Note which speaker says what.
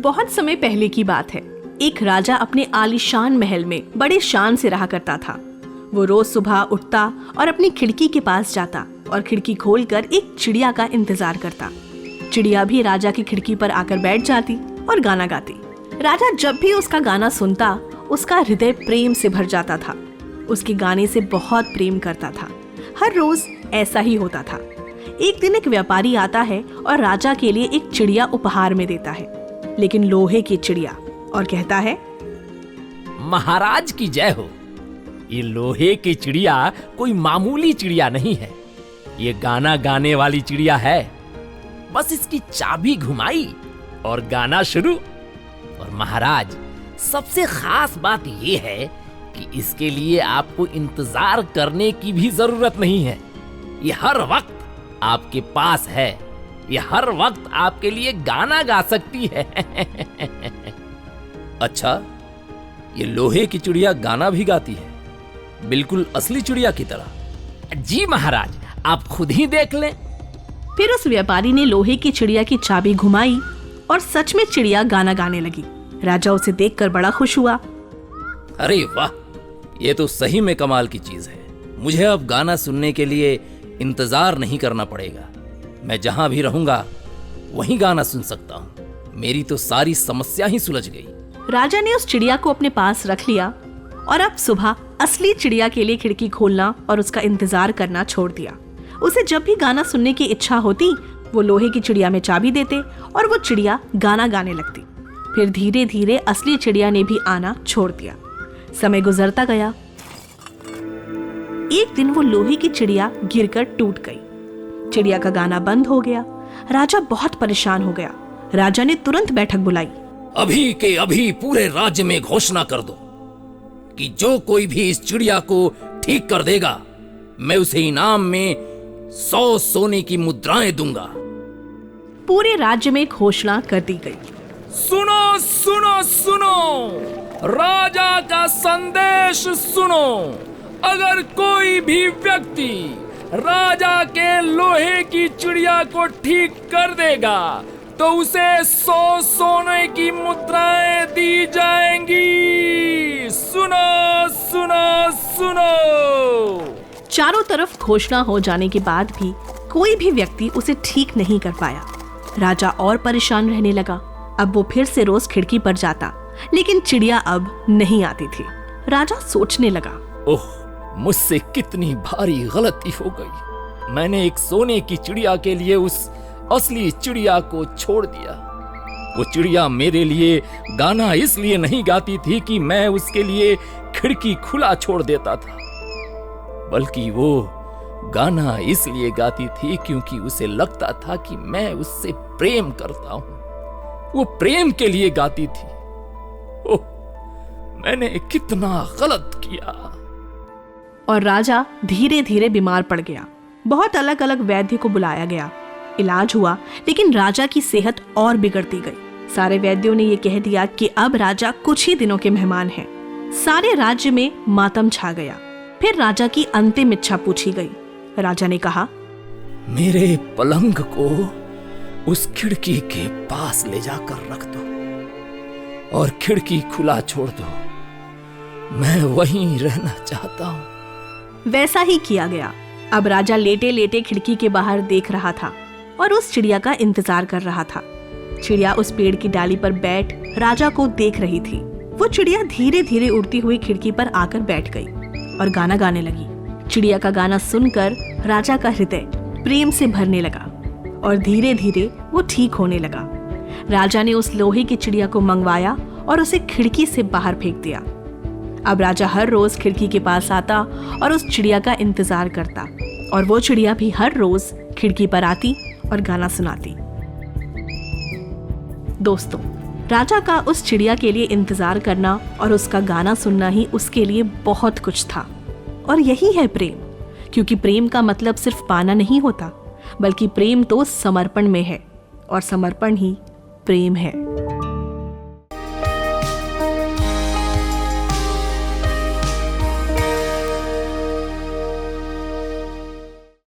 Speaker 1: बहुत समय पहले की बात है। एक राजा अपने आलीशान महल में बड़े शान से रहा करता था। वो रोज सुबह उठता और अपनी खिड़की के पास जाता और खिड़की खोलकर एक चिड़िया का इंतजार करता। चिड़िया भी राजा की खिड़की पर आकर बैठ जाती और गाना गाती। राजा जब भी उसका गाना सुनता, उसका हृदय प्रेम से भर जाता था। उसके गाने से बहुत प्रेम करता था। हर रोज ऐसा ही होता था। एक दिन एक व्यापारी आता है और राजा के लिए एक चिड़िया उपहार में देता है, लेकिन लोहे की चिड़िया, और कहता है,
Speaker 2: महाराज की जय हो। ये लोहे की चिड़िया कोई मामूली चिड़िया नहीं है। ये गाना गाने वाली चिड़िया है। बस इसकी चाबी घुमाई और गाना शुरू। और महाराज, सबसे खास बात ये है कि इसके लिए आपको इंतजार करने की भी जरूरत नहीं है। ये हर वक्त आपके पास है। ये हर वक्त आपके लिए गाना गा सकती है।
Speaker 3: अच्छा, ये लोहे की चिड़िया गाना भी गाती है, बिल्कुल असली चिड़िया की तरह।
Speaker 2: जी महाराज, आप खुद ही देख लें।
Speaker 1: फिर उस व्यापारी ने लोहे की चिड़िया की चाबी घुमाई और सच में चिड़िया गाना गाने लगी। राजा उसे देखकर बड़ा खुश हुआ।
Speaker 3: अरे वाह, ये तो सही में कमाल की चीज है। मुझे अब गाना सुनने के लिए इंतजार नहीं करना पड़ेगा। मैं जहां भी रहूंगा वहीं गाना सुन सकता हूँ। मेरी तो सारी समस्या ही सुलझ गई।
Speaker 1: राजा ने उस चिड़िया को अपने पास रख लिया और अब सुबह असली चिड़िया के लिए खिड़की खोलना और उसका इंतजार करना छोड़ दिया। उसे जब भी गाना सुनने की इच्छा होती, वो लोहे की चिड़िया में चाबी देते और वो चिड़िया गाना गाने लगती। फिर धीरे धीरे असली चिड़िया ने भी आना छोड़ दिया। समय गुजरता गया। एक दिन वो लोहे की चिड़िया गिरकर टूट गई। चिड़िया का गाना बंद हो गया। राजा बहुत परेशान हो गया। राजा ने तुरंत बैठक बुलाई।
Speaker 3: अभी के अभी पूरे राज्य में घोषणा कर दो कि जो कोई भी इस चिड़िया को ठीक कर देगा, मैं उसे इनाम में 100 सोने की मुद्राएं दूंगा।
Speaker 1: पूरे राज्य में घोषणा कर दी गई।
Speaker 2: सुनो सुनो सुनो, राजा का संदेश सुनो। अगर कोई भी व्यक्ति राजा के लोहे की चिड़िया को ठीक कर देगा तो उसे 100 सोने की मुद्राएं दी जाएंगी। सुनो सुनो सुनो।
Speaker 1: चारों तरफ घोषणा हो जाने के बाद भी कोई भी व्यक्ति उसे ठीक नहीं कर पाया। राजा और परेशान रहने लगा। अब वो फिर से रोज खिड़की पर जाता, लेकिन चिड़िया अब नहीं आती थी। राजा सोचने लगा,
Speaker 3: ओह, मुझसे कितनी भारी गलती हो गई। मैंने एक सोने की चिड़िया के लिए उस असली चिड़िया को छोड़ दिया। वो चिड़िया मेरे लिए गाना इसलिए नहीं गाती थी कि मैं उसके लिए खिड़की खुला छोड़ देता था, बल्कि वो गाना इसलिए गाती थी क्योंकि उसे लगता था कि मैं उससे प्रेम करता हूं। वो प्रेम के लिए गाती थी। ओह, मैंने कितना गलत किया।
Speaker 1: और राजा धीरे धीरे बीमार पड़ गया। बहुत अलग अलग वैद्य को बुलाया गया। इलाज हुआ, लेकिन राजा की सेहत और बिगड़ती गई। सारे वैद्यों ने ये कह दिया कि अब राजा कुछ ही दिनों के मेहमान हैं। सारे राज्य में मातम छा गया। फिर राजा की अंतिम इच्छा पूछी गई। राजा ने कहा,
Speaker 3: मेरे पलंग को उस खिड़की के पास ले जाकर रख दो और खिड़की खुला छोड़ दो। मैं वहीं रहना चाहता हूँ।
Speaker 1: वैसा ही किया गया। अब राजा लेटे लेटे खिड़की के बाहर देख रहा था और उस चिड़िया का इंतजार कर रहा था। चिड़िया उस पेड़ की डाली पर बैठ राजा को देख रही थी। वो चिड़िया धीरे धीरे उड़ती हुई खिड़की पर आकर बैठ गई और गाना गाने लगी। चिड़िया का गाना सुनकर राजा का हृदय प्रेम से भरने लगा और धीरे धीरे वो ठीक होने लगा। राजा ने उस लोहे की चिड़िया को मंगवाया और उसे खिड़की से बाहर फेंक दिया। अब राजा हर रोज खिड़की के पास आता और उस चिड़िया का इंतजार करता, और वो चिड़िया भी हर रोज खिड़की पर आती और गाना सुनाती। दोस्तों, राजा का उस चिड़िया के लिए इंतजार करना और उसका गाना सुनना ही उसके लिए बहुत कुछ था। और यही है प्रेम, क्योंकि प्रेम का मतलब सिर्फ पाना नहीं होता, बल्कि प्रेम तो समर्पण में है और समर्पण ही प्रेम है।